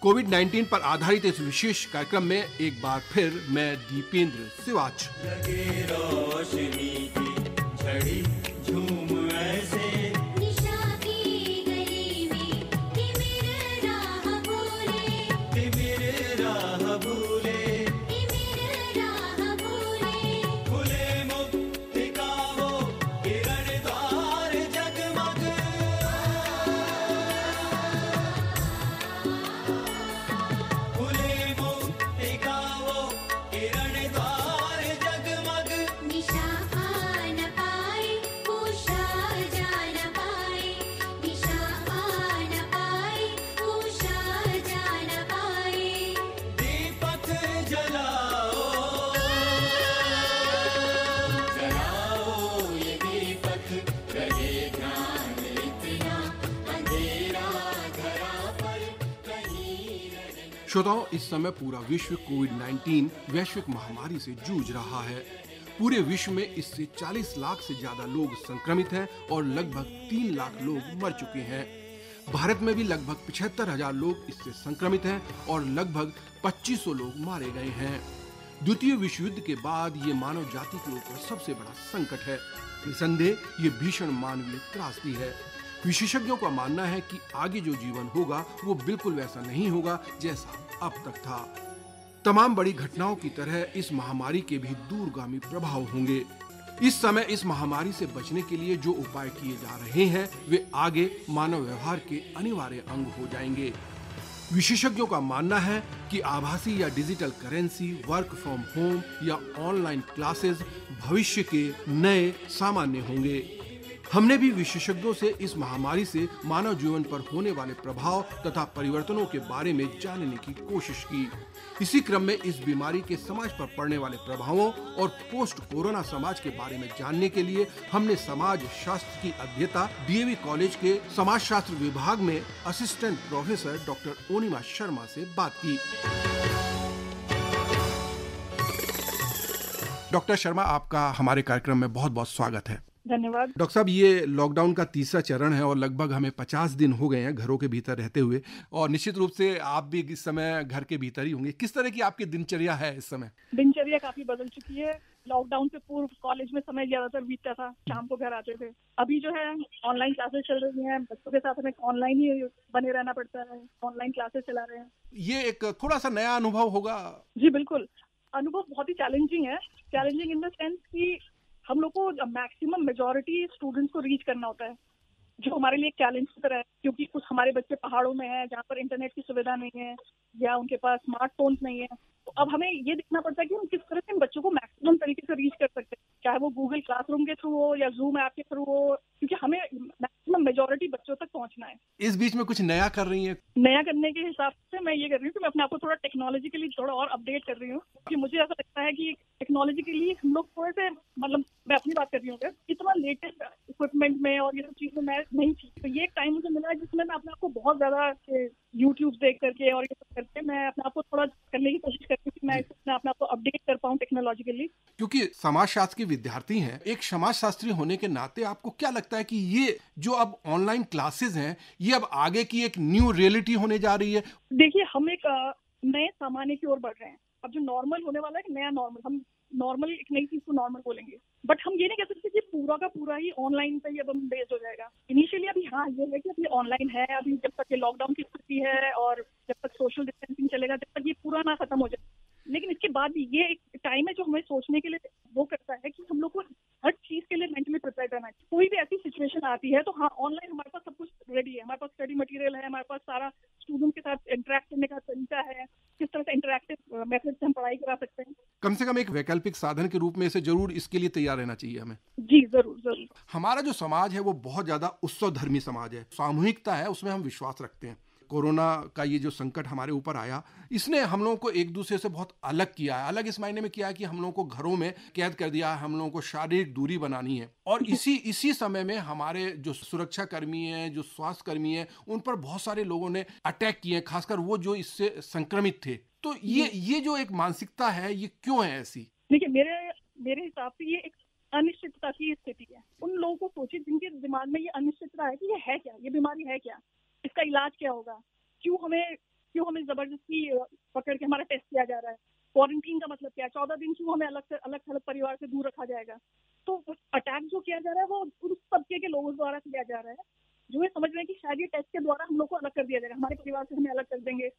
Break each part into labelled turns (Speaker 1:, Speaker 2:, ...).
Speaker 1: कोविड-19 पर आधारित इस विशेष कार्यक्रम में एक बार फिर मैं दीपेंद्र सिवाच।
Speaker 2: लगे रोशनी की छड़ी झूम ऐसे
Speaker 3: निशा की गली में तिमिर राह भूले
Speaker 2: तिमिर राह भूले खुले मुक्ति का वो किरण द्वार जगमग खुले मुक्ति का वो किरण द्वार जगमग
Speaker 3: निशा आ न पाए उषा जा न पाए निशा आ न पाए उषा जा न पाए
Speaker 2: दीपक जलाओ जलाओ ये दीपक रहे ध्यान इतना अंधेरा धरा पर कहीं न
Speaker 1: श्रोताओं, इस समय पूरा विश्व कोविड-19 वैश्विक महामारी से जूझ रहा है। पूरे विश्व में इससे 40 लाख से ज्यादा लोग संक्रमित हैं और लगभग 3 लाख लोग मर चुके हैं। भारत में भी लगभग 75,000 लोग इससे संक्रमित हैं और लगभग 2500 लोग मारे गए हैं। द्वितीय विश्व युद्ध के बाद ये मानव जाति के ऊपर सबसे बड़ा संकट है। निसंदेह ये भीषण मानवीय त्रासदी है। विशेषज्ञों का मानना है कि आगे जो जीवन होगा वो बिल्कुल वैसा नहीं होगा जैसा अब तक था। तमाम बड़ी घटनाओं की तरह इस महामारी के भी दूरगामी प्रभाव होंगे। इस समय इस महामारी से बचने के लिए जो उपाय किए जा रहे हैं वे आगे मानव व्यवहार के अनिवार्य अंग हो जाएंगे। विशेषज्ञों का मानना है कि आभासी या digital currency, work from home या ऑनलाइन क्लासेस भविष्य के नए सामान्य होंगे। हमने भी विशेषज्ञों से इस महामारी से मानव जीवन पर होने वाले प्रभाव तथा परिवर्तनों के बारे में जानने की कोशिश की। इसी क्रम में इस बीमारी के समाज पर पड़ने वाले प्रभावों और पोस्ट कोरोना समाज के बारे में जानने के लिए हमने समाज शास्त्र की अध्येता डीएवी कॉलेज के समाज शास्त्र विभाग में असिस्टेंट प्रोफेसर डॉक्टर ओनिमा शर्मा से बात की। डॉक्टर शर्मा, आपका हमारे कार्यक्रम में बहुत बहुत स्वागत है।
Speaker 4: धन्यवाद।
Speaker 1: डॉक्टर साहब, ये लॉकडाउन का तीसरा चरण है और लगभग हमें 50 दिन हो गए हैं घरों के भीतर रहते हुए, और निश्चित रूप से आप भी इस समय घर के भीतर ही होंगे। किस तरह की आपकी दिनचर्या है इस समय?
Speaker 4: दिनचर्या काफी बदल चुकी है। लॉकडाउन से पूर्व कॉलेज में समय ज्यादातर बीतता था, शाम को घर आते थे। अभी जो है ऑनलाइन क्लासेस चल रही हैं, बच्चों के साथ हमें ऑनलाइन ही बने रहना पड़ता है, ऑनलाइन क्लासेस चला रहे हैं।
Speaker 1: ये एक थोड़ा सा नया अनुभव होगा।
Speaker 4: जी बिल्कुल, अनुभव बहुत ही चैलेंजिंग है। चैलेंजिंग इन द सेंस कि हम लोग को मैक्सिमम मेजॉरिटी स्टूडेंट्स को रीच करना होता है, जो हमारे लिए एक चैलेंज की तरह है, क्योंकि कुछ हमारे बच्चे पहाड़ों में हैं जहाँ पर इंटरनेट की सुविधा नहीं है या उनके पास स्मार्टफोन्स नहीं है। तो अब हमें ये देखना पड़ता है कि हम किस तरह से इन बच्चों को मैक्सिमम तरीके से रीच कर सकते हैं, चाहे वो गूगल क्लासरूम के थ्रू हो या जूम ऐप के थ्रू हो, क्योंकि हमें मैक्सिमम मेजॉरिटी बच्चों तक पहुंचना है।
Speaker 1: इस बीच में कुछ नया कर रही है?
Speaker 4: नया करने के हिसाब से मैं ये कर रही हूँ कि मैं अपने आप को थोड़ा टेक्नोलॉजिकली थोड़ा और अपडेट कर रही हूँ, कि मुझे ऐसा लगता है कि टेक्नोलॉजिकली हम लोग थोड़े से, मतलब मैं अपनी बात कर रही हूँ, इतना लेटेस्ट इक्विपमेंट में और ये सब चीज़ में मैं नहीं थी। तो ये एक टाइम मुझे मिला है जिसमें मैं अपने आप को बहुत ज्यादा यूट्यूब देख करके और ये सब करके मैं अपने आप को थोड़ा करने की कोशिश करती हूँ कि मैं अपने आप को अपडेट कर पाऊँ टेक्नोलॉजिकली।
Speaker 1: क्योंकि समाजशास्त्र के विद्यार्थी हैं, एक समाजशास्त्री होने के नाते आपको क्या लगता है कि ये जो अब ऑनलाइन क्लासेस हैं ये अब आगे की एक न्यू रियलिटी होने जा रही है?
Speaker 4: देखिए, हम एक नए सामान्य की ओर बढ़ रहे हैं। अब जो नॉर्मल होने वाला है, एक नया नॉर्मल, हम नॉर्मल एक नई चीज को नॉर्मल बोलेंगे, बट हम ये नहीं कह सकते कि पूरा का पूरा ही ऑनलाइन पे ही अब हम बेस्ड हो जाएगा। इनिशियली अभी हाँ ये है कि अभी ऑनलाइन है, अभी जब तक ये लॉकडाउन की स्थिति है और जब तक सोशल डिस्टेंसिंग चलेगा, जब तक ये पूरा ना खत्म हो जाए। लेकिन इसके बाद भी ये एक टाइम है जो हमें सोचने के लिए वो करता है कि हम लोग को हर चीज के लिए मेंटली प्रिपेयर रहना चाहिए। कोई भी ऐसी सिचुएशन आती है तो हाँ, ऑनलाइन हमारे पास सब कुछ रेडी है, हमारे पास स्टडी मटेरियल है, हमारे पास सारा स्टूडेंट के साथ इंटरेक्ट करने का तरीका है, किस तरह से इंटरेक्टिव मेथड से हम पढ़ाई करा सकते हैं।
Speaker 1: कम से कम एक वैकल्पिक साधन के रूप में इसे जरूर इसके लिए तैयार रहना चाहिए हमें।
Speaker 4: जी जरूर जरूर।
Speaker 1: हमारा जो समाज है वो बहुत ज्यादा उत्सव धर्मी समाज है, सामूहिकता है, उसमें हम विश्वास रखते हैं। कोरोना का ये जो संकट हमारे ऊपर आया, इसने हम लोगों को एक दूसरे से बहुत अलग किया है। अलग इस मायने में किया है कि हम लोगों को घरों में कैद कर दिया है, हम लोगों को शारीरिक दूरी बनानी है। और इसी समय में हमारे जो सुरक्षा कर्मी हैं, जो स्वास्थ्य कर्मी हैं, उन पर बहुत सारे लोगों ने अटैक किए, खासकर वो जो इससे संक्रमित थे। तो ये जो एक मानसिकता है, ये क्यों है ऐसी?
Speaker 4: देखिए, मेरे हिसाब से ये एक अनिश्चितता की स्थिति है। उन लोगों को सोचिए जिनके दिमाग में ये अनिश्चितता है कि ये है क्या, ये बीमारी है क्या, इसका इलाज क्या होगा, क्यों क्यों हमें जबरदस्ती पकड़ के हमारा टेस्ट किया जा रहा है? क्वारंटीन का मतलब क्या है? 14 दिन क्यों हमें अलग थलग परिवार से दूर रखा जाएगा? तो अटैक जो किया जा रहा है वो उस तबके के लोगों द्वारा किया जा रहा है जो ये समझ रहे हैं कि शायद ये टेस्ट के द्वारा हम लोग को अलग कर दिया जाएगा, हमारे परिवार से हमें अलग कर देंगे,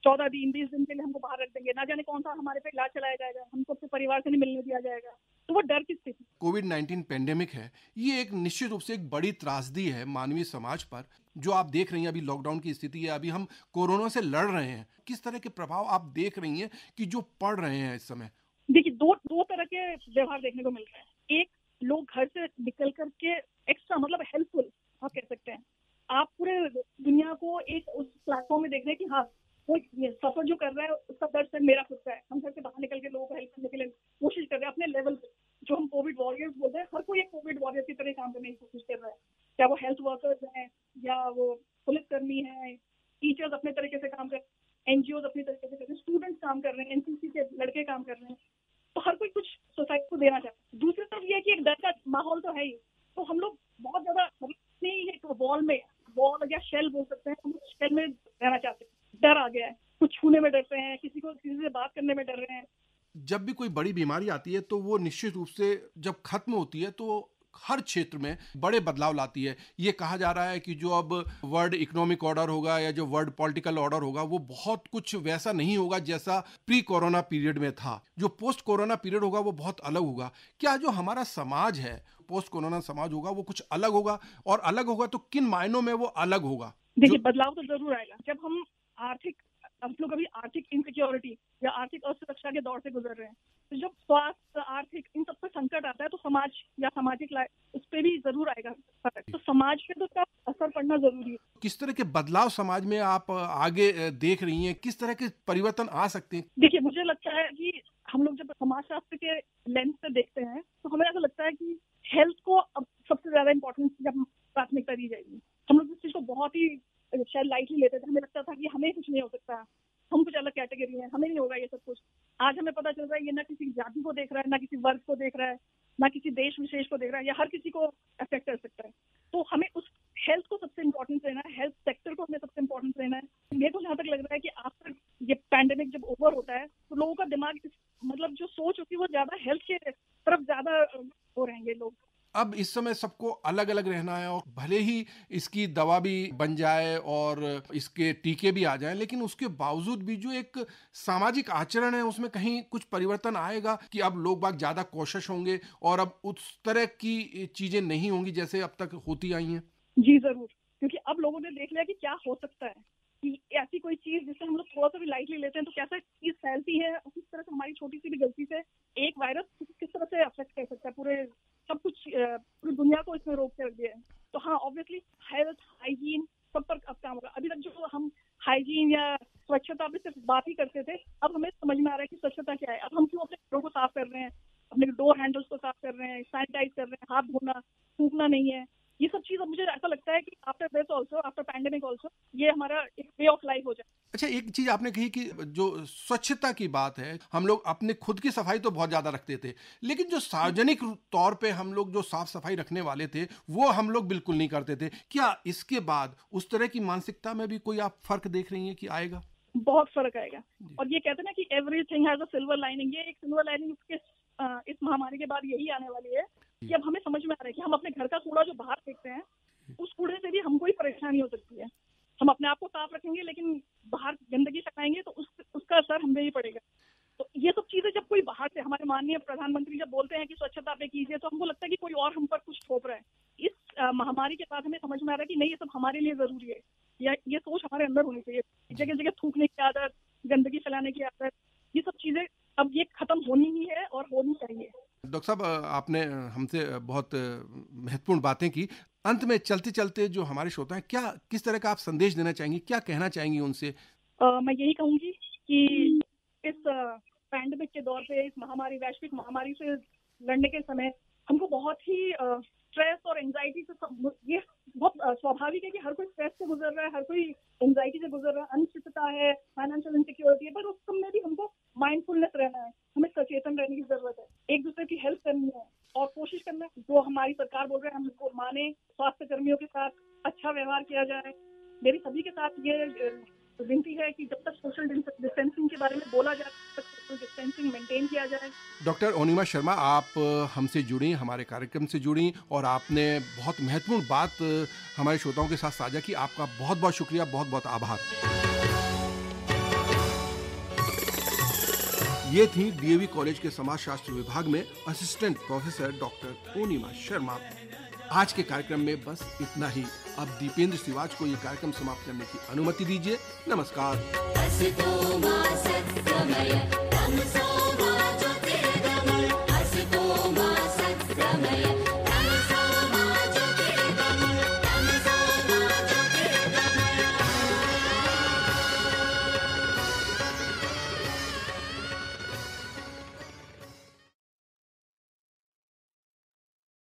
Speaker 4: 14 दिन 20 दिन के लिए हमको बाहर रख देंगे, ना जाने कौन सा हमारे पे इलाज चलाया जाएगा, हमको अपने परिवार से नहीं मिलने दिया जाएगा। तो वो डर की स्थिति।
Speaker 1: कोविड-19 पेंडेमिक है, ये एक निश्चित रूप से एक बड़ी त्रासदी है मानवीय समाज पर। जो आप देख रही हैं अभी लॉकडाउन की स्थिति है, अभी हम कोरोना से लड़ रहे हैं। किस तरह के प्रभाव आप देख रही हैं कि जो पड़ रहे हैं इस समय?
Speaker 4: देखिए, दो तरह के व्यवहार देखने को मिल रहे हैं। एक, लोग घर से निकल करके एक्स्ट्रा मतलब हेल्पफुल आप कह सकते हैं, आप पूरे दुनिया को एक उस प्लेटफॉर्म में देख रहे हैं कि हाँ, कोई सफर जो कर रहा है उसका दर्द से मेरा खुद का है। हम घर से बाहर निकल के लोगों को हेल्प करने के लिए कोशिश कर रहे हैं अपने लेवल पे। जो हम कोविड वॉरियर्स बोलते हैं, हर कोई एक कोविड वॉरियर की तरह काम करने की कोशिश कर रहा है, चाहे वो हेल्थ वर्कर्स हैं या वो पुलिसकर्मी हैं, टीचर्स अपने तरीके से काम कर रहे हैं, एनजीओ अपनी तरीके से कर रहे हैं, स्टूडेंट्स काम कर रहे हैं, एनसीसी के लड़के काम कर रहे हैं। तो हर कोई कुछ सोसाइटी को देना चाहता है। दूसरी तरफ ये है कि एक डर का माहौल तो है ही, तो हम लोग बहुत ज्यादा वॉल या शेल बोल सकते हैं, हम शेल में रहना चाहते हैं। डर आ गया है, कुछ छूने में डरते हैं, किसी से बात करने में डर रहे हैं।
Speaker 1: जब भी कोई बड़ी बीमारी आती है तो वो निश्चित रूप से जब खत्म होती है तो हर क्षेत्र में बड़े बदलाव लाती है। ये कहा जा रहा है कि जो अब वर्ल्ड इकोनॉमिक ऑर्डर होगा या जो वर्ल्ड पॉलिटिकल ऑर्डर होगा वो बहुत कुछ वैसा नहीं होगा जैसा प्री कोरोना पीरियड में था। जो पोस्ट कोरोना पीरियड होगा वो बहुत अलग होगा। क्या जो हमारा समाज है, पोस्ट कोरोना समाज होगा, वो कुछ अलग होगा? और अलग होगा तो किन मायनों में वो अलग होगा?
Speaker 4: देखिए, बदलाव तो जरूर आएगा। जब हम लोग अभी आर्थिक इनसिक्योरिटी या आर्थिक असुरक्षा के दौर से गुजर रहे हैं, तो जब स्वास्थ्य, आर्थिक, इन सब पे संकट आता है तो समाज या सामाजिक उस पे भी जरूर आएगा फर्क। तो समाज पे तो उसका असर पड़ना जरूरी है।
Speaker 1: किस तरह के बदलाव समाज में आप आगे देख रही हैं? किस तरह के परिवर्तन आ सकते हैं?
Speaker 4: देखिए, मुझे लगता है कि हम लोग जब समाजशास्त्र के लेंस से देखते हैं तो हमें ऐसा लगता है कि हेल्थ को अब सबसे ज्यादा इम्पोर्टेंस जब प्राथमिकता दी जाएगी। हम लोग इस चीज को बहुत ही शायद लाइटली लेते थे। हमें लगता था कि हमें कुछ नहीं हो सकता, हम कुछ अलग कैटेगरी हैं, हमें नहीं होगा ये सब कुछ। आज हमें पता चल रहा है ये ना किसी जाति को देख रहा है, ना किसी वर्ग को देख रहा है, ना किसी देश विशेष को देख रहा है, या हर किसी को अफेक्ट कर सकता है। तो हमें उस हेल्थ को सबसे इम्पोर्टेंस देना है, हेल्थ सेक्टर को हमें सबसे इम्पोर्टेंस देना है। मेरे को जहाँ तक लग रहा है कि आफ्टर ये पैंडेमिक जब ओवर होता है तो लोगों का दिमाग मतलब जो सोच होती है वो ज्यादा हेल्थ के तरफ ज्यादा हो रहेंगे लोग।
Speaker 1: अब इस समय सबको अलग अलग रहना है और भले ही इसकी दवा भी बन जाए और इसके टीके भी आ जाएं, लेकिन उसके बावजूद भी जो एक सामाजिक आचरण है उसमें कहीं कुछ परिवर्तन आएगा कि अब लोग बाग ज्यादा कोशिश होंगे और अब उस तरह की चीजें नहीं होंगी जैसे अब तक होती आई हैं।
Speaker 4: जी जरूर, क्योंकि अब लोगों ने देख लिया कि क्या हो सकता है, कि ऐसी कोई चीज जिसे हम लोग थोड़ा सा भी लाइटली लेते हैं तो कैसे चीज फैलती है, किस तरह से हमारी छोटी सी भी गलती से एक वायरस किस तरह से अफेक्ट कर सकता है पूरे सब कुछ, पूरी दुनिया को इसमें रोक के रख दिया है। तो हाँ, ऑब्वियसली हेल्थ, हाइजीन सब पर अब काम होगा। अभी तक जो हम हाइजीन या स्वच्छता पे सिर्फ बात ही करते थे, अब हमें समझ में आ रहा है कि स्वच्छता क्या है। अब हम क्यों अपने घरों को साफ कर रहे हैं, अपने डोर हैंडल्स को साफ कर रहे हैं, सैनिटाइज कर रहे हैं, हाथ धोना, थूकना नहीं है। ये सब चीज अब मुझे ऐसा लगता है कि after this also, after pandemic also, ये हमारा एक वे ऑफ लाइफ हो जाए।
Speaker 1: अच्छा, एक चीज आपने कही कि जो स्वच्छता की बात है, हम लोग अपने खुद की सफाई तो बहुत ज्यादा रखते थे, लेकिन जो सार्वजनिक तौर पे हम लोग जो साफ सफाई रखने वाले थे वो हम लोग बिल्कुल नहीं करते थे। क्या इसके बाद उस तरह की मानसिकता में भी कोई आप फर्क देख रही हैं कि आएगा?
Speaker 4: बहुत फर्क आएगा। और ये कहते हैं ना कि everything has a silver lining, ये एक सिल्वर लाइनिंग इस महामारी के बाद यही आने वाली है कि अब हमें समझ में आ रहा है कि हम अपने घर का कूड़ा जो बाहर फेंकते हैं उस कूड़े से भी हमको ही परेशानी हो सकती है। हम अपने आप को साफ रखेंगे लेकिन बाहर गंदगी फैलाएंगे तो उसका असर हमें ही पड़ेगा। तो ये सब चीजें जब कोई बाहर से, हमारे माननीय प्रधानमंत्री जब बोलते हैं कि स्वच्छता पे कीजिए, तो हमको लगता है कि कोई और हम पर कुछ थोप रहा है। इस महामारी के बाद हमें समझ में आ रहा है कि नहीं, ये सब हमारे लिए जरूरी है, या ये सोच हमारे अंदर होनी चाहिए। जगह जगह थूकने की आदत, गंदगी फैलाने की आदत, ये सब चीजें अब ये खत्म होनी ही है और होनी चाहिए।
Speaker 1: डॉक्टर साहब, आपने हमसे बहुत महत्वपूर्ण बातें की। अंत में चलते चलते जो हमारे श्रोता हैं, क्या किस तरह का आप संदेश देना चाहेंगी, क्या कहना चाहेंगी उनसे?
Speaker 4: मैं यही कहूंगी कि इस पैंडेमिक के दौर पे, इस महामारी, वैश्विक महामारी से लड़ने के समय हमको बहुत ही स्ट्रेस और एंजाइटी से, ये बहुत स्वाभाविक है कि हर कोई स्ट्रेस से गुजर रहा है, हर कोई एंजाइटी से गुजर रहा है, अनिश्चितता है, फाइनेंशियल इनसिक्योरिटी है, पर उस सब में भी हमको माइंडफुलनेस रहना है, हमें सचेतन रहने की जरूरत है, एक दूसरे की हेल्प करनी है और कोशिश करना है जो हमारी सरकार बोल रहे हैं हम उसको माने। स्वास्थ्य कर्मियों के साथ अच्छा व्यवहार किया जाए, मेरी सभी के साथ ये तो विनती है कि जब तक सोशल डिस्टेंसिंग के बारे में बोला जाए तब तक सोशल डिस्टेंसिंग मेंटेन किया जाए।
Speaker 1: डॉक्टर ओनिमा शर्मा, आप हमसे जुड़ी, हमारे कार्यक्रम से जुड़ी और आपने बहुत महत्वपूर्ण बात हमारे श्रोताओं के साथ साझा की। आपका बहुत बहुत शुक्रिया, बहुत बहुत आभार। ये थी डीएवी कॉलेज के समाजशास्त्र विभाग में असिस्टेंट प्रोफेसर डॉक्टर ओनिमा शर्मा। आज के कार्यक्रम में बस इतना ही। अब दीपेंद्र सिवाच को ये कार्यक्रम समाप्त करने की अनुमति दीजिए। नमस्कार।
Speaker 2: असतो मा सत्समय तमसो मा